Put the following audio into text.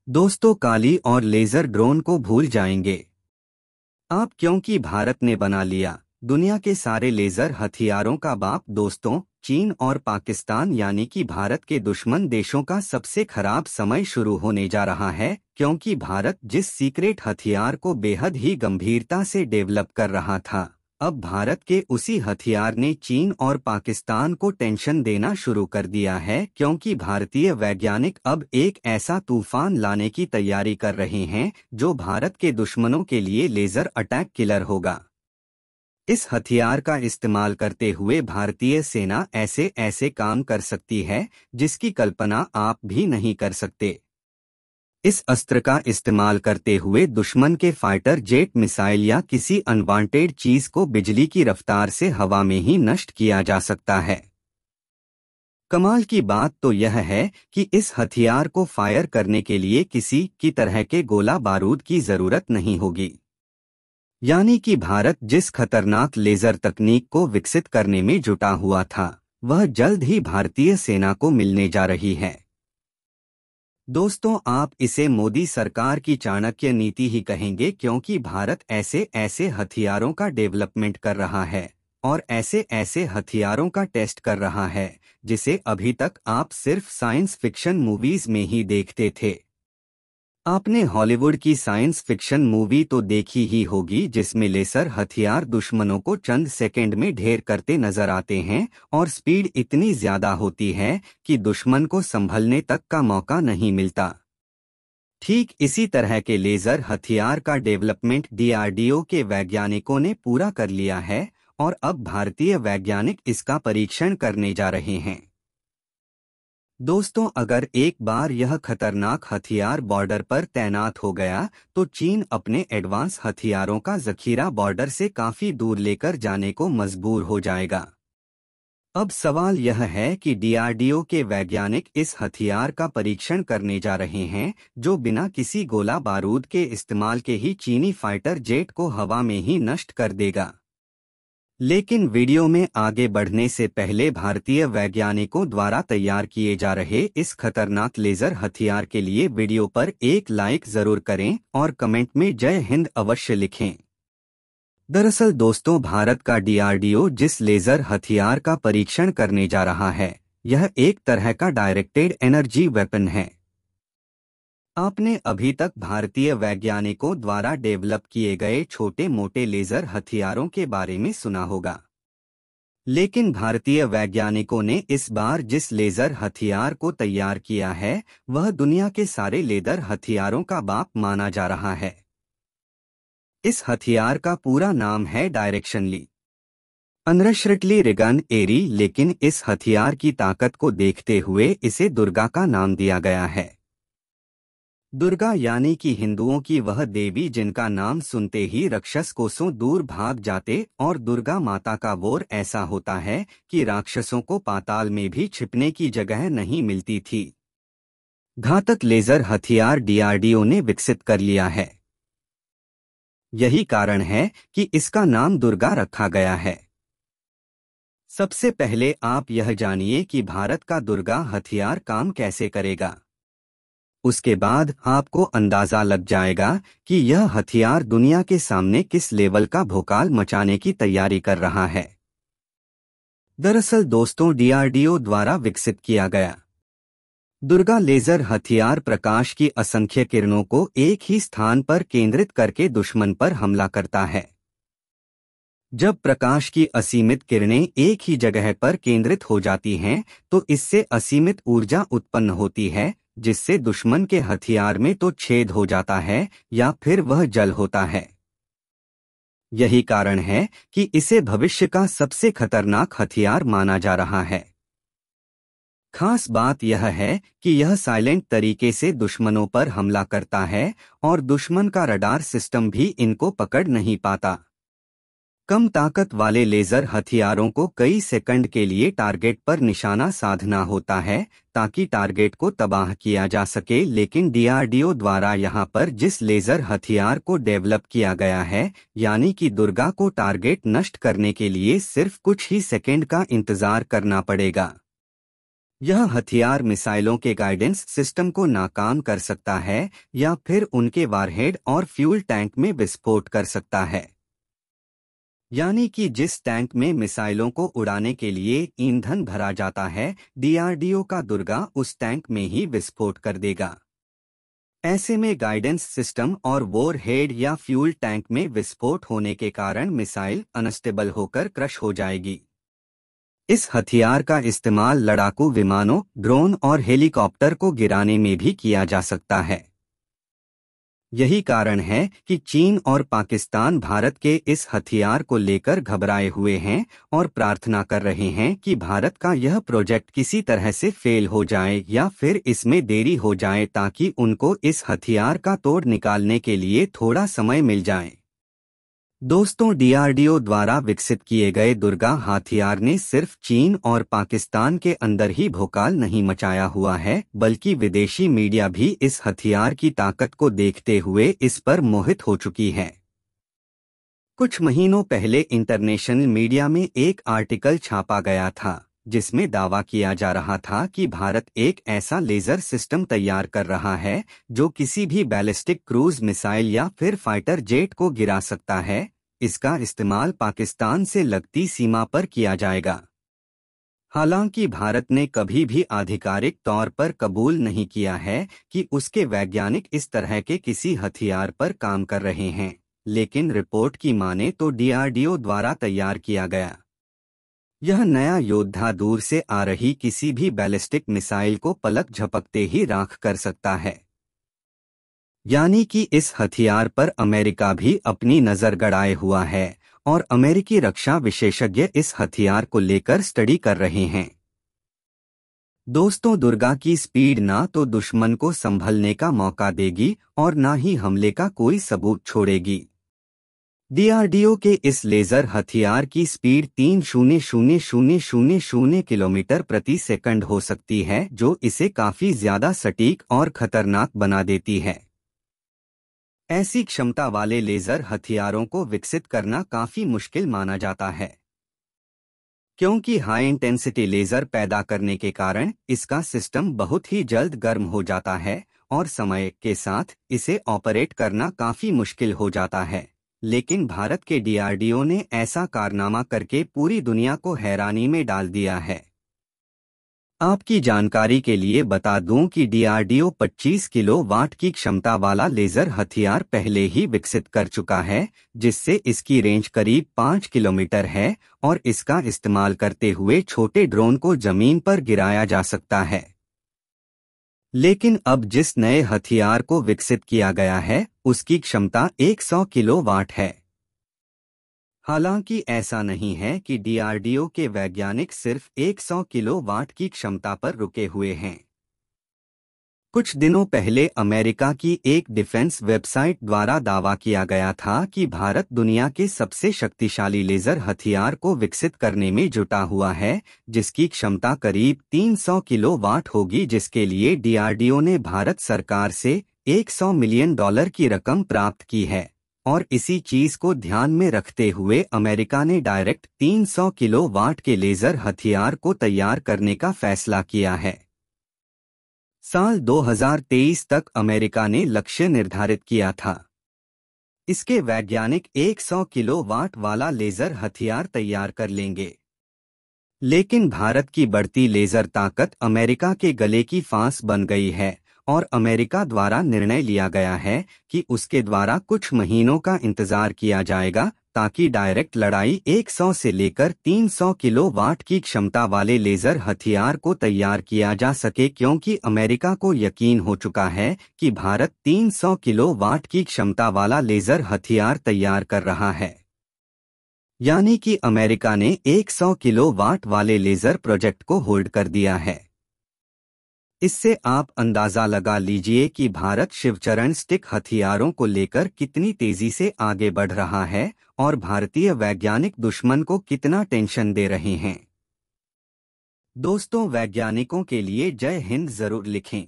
दोस्तों, काली और laser drone को भूल जाएंगे आप, क्योंकि भारत ने बना लिया दुनिया के सारे लेजर हथियारों का बाप। दोस्तों, चीन और पाकिस्तान यानी कि भारत के दुश्मन देशों का सबसे खराब समय शुरू होने जा रहा है, क्योंकि भारत जिस सीक्रेट हथियार को बेहद ही गंभीरता से डेवलप कर रहा था, अब भारत के उसी हथियार ने चीन और पाकिस्तान को टेंशन देना शुरू कर दिया है, क्योंकि भारतीय वैज्ञानिक अब एक ऐसा तूफान लाने की तैयारी कर रहे हैं जो भारत के दुश्मनों के लिए लेजर अटैक किलर होगा। इस हथियार का इस्तेमाल करते हुए भारतीय सेना ऐसे ऐसे काम कर सकती है जिसकी कल्पना आप भी नहीं कर सकते। इस अस्त्र का इस्तेमाल करते हुए दुश्मन के फाइटर जेट, मिसाइल या किसी अनवांटेड चीज को बिजली की रफ्तार से हवा में ही नष्ट किया जा सकता है। कमाल की बात तो यह है कि इस हथियार को फायर करने के लिए किसी की तरह के गोला बारूद की जरूरत नहीं होगी। यानी कि भारत जिस खतरनाक लेजर तकनीक को विकसित करने में जुटा हुआ था, वह जल्द ही भारतीय सेना को मिलने जा रही है। दोस्तों, आप इसे मोदी सरकार की चाणक्य नीति ही कहेंगे, क्योंकि भारत ऐसे ऐसे हथियारों का डेवलपमेंट कर रहा है और ऐसे ऐसे हथियारों का टेस्ट कर रहा है जिसे अभी तक आप सिर्फ साइंस फिक्शन मूवीज में ही देखते थे। आपने हॉलीवुड की साइंस फिक्शन मूवी तो देखी ही होगी जिसमें लेसर हथियार दुश्मनों को चंद सेकंड में ढेर करते नजर आते हैं और स्पीड इतनी ज्यादा होती है कि दुश्मन को संभलने तक का मौका नहीं मिलता। ठीक इसी तरह के लेजर हथियार का डेवलपमेंट डीआरडीओ के वैज्ञानिकों ने पूरा कर लिया है और अब भारतीय वैज्ञानिक इसका परीक्षण करने जा रहे हैं। दोस्तों, अगर एक बार यह खतरनाक हथियार बॉर्डर पर तैनात हो गया तो चीन अपने एडवांस हथियारों का जखीरा बॉर्डर से काफी दूर लेकर जाने को मजबूर हो जाएगा। अब सवाल यह है कि डीआरडीओ के वैज्ञानिक इस हथियार का परीक्षण करने जा रहे हैं जो बिना किसी गोला बारूद के इस्तेमाल के ही चीनी फाइटर जेट को हवा में ही नष्ट कर देगा। लेकिन वीडियो में आगे बढ़ने से पहले भारतीय वैज्ञानिकों द्वारा तैयार किए जा रहे इस खतरनाक लेजर हथियार के लिए वीडियो पर एक लाइक जरूर करें और कमेंट में जय हिंद अवश्य लिखें। दरअसल दोस्तों, भारत का डीआरडीओ जिस लेजर हथियार का परीक्षण करने जा रहा है, यह एक तरह का डायरेक्टेड एनर्जी वेपन है। आपने अभी तक भारतीय वैज्ञानिकों द्वारा डेवलप किए गए छोटे मोटे लेजर हथियारों के बारे में सुना होगा, लेकिन भारतीय वैज्ञानिकों ने इस बार जिस लेजर हथियार को तैयार किया है वह दुनिया के सारे लेजर हथियारों का बाप माना जा रहा है। इस हथियार का पूरा नाम है डायरेक्शनली अनरशर्टली रिगन एरी, लेकिन इस हथियार की ताकत को देखते हुए इसे दुर्गा का नाम दिया गया है। दुर्गा यानी कि हिंदुओं की वह देवी जिनका नाम सुनते ही राक्षस कोसों दूर भाग जाते, और दुर्गा माता का वोर ऐसा होता है कि राक्षसों को पाताल में भी छिपने की जगह नहीं मिलती थी। घातक लेजर हथियार डीआरडीओ ने विकसित कर लिया है। यही कारण है कि इसका नाम दुर्गा रखा गया है। सबसे पहले आप यह जानिए कि भारत का दुर्गा हथियार काम कैसे करेगा। उसके बाद आपको अंदाजा लग जाएगा कि यह हथियार दुनिया के सामने किस लेवल का भोकाल मचाने की तैयारी कर रहा है। दरअसल दोस्तों, डीआरडीओ द्वारा विकसित किया गया दुर्गा लेजर हथियार प्रकाश की असंख्य किरणों को एक ही स्थान पर केंद्रित करके दुश्मन पर हमला करता है। जब प्रकाश की असीमित किरणें एक ही जगह पर केंद्रित हो जाती हैं तो इससे असीमित ऊर्जा उत्पन्न होती है, जिससे दुश्मन के हथियार में तो छेद हो जाता है या फिर वह जल होता है। यही कारण है कि इसे भविष्य का सबसे खतरनाक हथियार माना जा रहा है। खास बात यह है कि यह साइलेंट तरीके से दुश्मनों पर हमला करता है और दुश्मन का रडार सिस्टम भी इनको पकड़ नहीं पाता। कम ताकत वाले लेजर हथियारों को कई सेकंड के लिए टारगेट पर निशाना साधना होता है ताकि टारगेट को तबाह किया जा सके, लेकिन डीआरडीओ द्वारा यहां पर जिस लेजर हथियार को डेवलप किया गया है, यानी कि दुर्गा को टारगेट नष्ट करने के लिए सिर्फ कुछ ही सेकंड का इंतजार करना पड़ेगा। यह हथियार मिसाइलों के गाइडेंस सिस्टम को नाकाम कर सकता है या फिर उनके वारहेड और फ्यूल टैंक में विस्फोट कर सकता है। यानी कि जिस टैंक में मिसाइलों को उड़ाने के लिए ईंधन भरा जाता है, डीआरडीओ का दुर्गा उस टैंक में ही विस्फोट कर देगा। ऐसे में गाइडेंस सिस्टम और वॉर हेड या फ्यूल टैंक में विस्फोट होने के कारण मिसाइल अनस्टेबल होकर क्रश हो जाएगी। इस हथियार का इस्तेमाल लड़ाकू विमानों, ड्रोन और हेलीकॉप्टर को गिराने में भी किया जा सकता है। यही कारण है कि चीन और पाकिस्तान भारत के इस हथियार को लेकर घबराए हुए हैं और प्रार्थना कर रहे हैं कि भारत का यह प्रोजेक्ट किसी तरह से फेल हो जाए या फिर इसमें देरी हो जाए ताकि उनको इस हथियार का तोड़ निकालने के लिए थोड़ा समय मिल जाए। दोस्तों, डीआरडीओ द्वारा विकसित किए गए दुर्गा हथियार ने सिर्फ चीन और पाकिस्तान के अंदर ही भौकाल नहीं मचाया हुआ है, बल्कि विदेशी मीडिया भी इस हथियार की ताकत को देखते हुए इस पर मोहित हो चुकी है। कुछ महीनों पहले इंटरनेशनल मीडिया में एक आर्टिकल छापा गया था जिसमें दावा किया जा रहा था कि भारत एक ऐसा लेजर सिस्टम तैयार कर रहा है जो किसी भी बैलिस्टिक क्रूज मिसाइल या फिर फाइटर जेट को गिरा सकता है। इसका इस्तेमाल पाकिस्तान से लगती सीमा पर किया जाएगा। हालांकि भारत ने कभी भी आधिकारिक तौर पर कबूल नहीं किया है कि उसके वैज्ञानिक इस तरह के किसी हथियार पर काम कर रहे हैं, लेकिन रिपोर्ट की माने तो डीआरडीओ द्वारा तैयार किया गया यह नया योद्धा दूर से आ रही किसी भी बैलिस्टिक मिसाइल को पलक झपकते ही राख कर सकता है। यानी कि इस हथियार पर अमेरिका भी अपनी नजर गड़ाए हुआ है और अमेरिकी रक्षा विशेषज्ञ इस हथियार को लेकर स्टडी कर रहे हैं। दोस्तों, दुर्गा की स्पीड ना तो दुश्मन को संभलने का मौका देगी और ना ही हमले का कोई सबूत छोड़ेगी। डीआरडीओ के इस लेजर हथियार की स्पीड 3,000,000 किलोमीटर प्रति सेकंड हो सकती है, जो इसे काफी ज्यादा सटीक और खतरनाक बना देती है। ऐसी क्षमता वाले लेजर हथियारों को विकसित करना काफी मुश्किल माना जाता है, क्योंकि हाई इंटेंसिटी लेजर पैदा करने के कारण इसका सिस्टम बहुत ही जल्द गर्म हो जाता है और समय के साथ इसे ऑपरेट करना काफी मुश्किल हो जाता है। लेकिन भारत के डीआरडीओ ने ऐसा कारनामा करके पूरी दुनिया को हैरानी में डाल दिया है। आपकी जानकारी के लिए बता दूं कि डीआरडीओ 25 किलोवाट की क्षमता वाला लेजर हथियार पहले ही विकसित कर चुका है, जिससे इसकी रेंज करीब 5 किलोमीटर है और इसका इस्तेमाल करते हुए छोटे ड्रोन को जमीन पर गिराया जा सकता है। लेकिन अब जिस नए हथियार को विकसित किया गया है उसकी क्षमता 100 किलोवाट है। हालांकि ऐसा नहीं है कि डीआरडीओ के वैज्ञानिक सिर्फ 100 किलोवाट की क्षमता पर रुके हुए हैं। कुछ दिनों पहले अमेरिका की एक डिफेंस वेबसाइट द्वारा दावा किया गया था कि भारत दुनिया के सबसे शक्तिशाली लेजर हथियार को विकसित करने में जुटा हुआ है, जिसकी क्षमता करीब 300 किलोवाट होगी, जिसके लिए डीआरडीओ ने भारत सरकार से $100 मिलियन की रकम प्राप्त की है। और इसी चीज को ध्यान में रखते हुए अमेरिका ने डायरेक्ट 300 किलोवाट के लेजर हथियार को तैयार करने का फैसला किया है। साल 2023 तक अमेरिका ने लक्ष्य निर्धारित किया था। इसके वैज्ञानिक 100 किलोवाट वाला लेजर हथियार तैयार कर लेंगे। लेकिन भारत की बढ़ती लेजर ताकत अमेरिका के गले की फांस बन गई है और अमेरिका द्वारा निर्णय लिया गया है कि उसके द्वारा कुछ महीनों का इंतजार किया जाएगा ताकि डायरेक्ट लड़ाई 100 से लेकर 300 किलोवाट की क्षमता वाले लेजर हथियार को तैयार किया जा सके, क्योंकि अमेरिका को यकीन हो चुका है कि भारत 300 किलोवाट की क्षमता वाला लेजर हथियार तैयार कर रहा है। यानी कि अमेरिका ने 100 किलोवाट वाले लेजर प्रोजेक्ट को होल्ड कर दिया है। इससे आप अंदाजा लगा लीजिए कि भारत शिवचरण स्टिक हथियारों को लेकर कितनी तेजी से आगे बढ़ रहा है और भारतीय वैज्ञानिक दुश्मन को कितना टेंशन दे रहे हैं। दोस्तों, वैज्ञानिकों के लिए जय हिंद जरूर लिखें।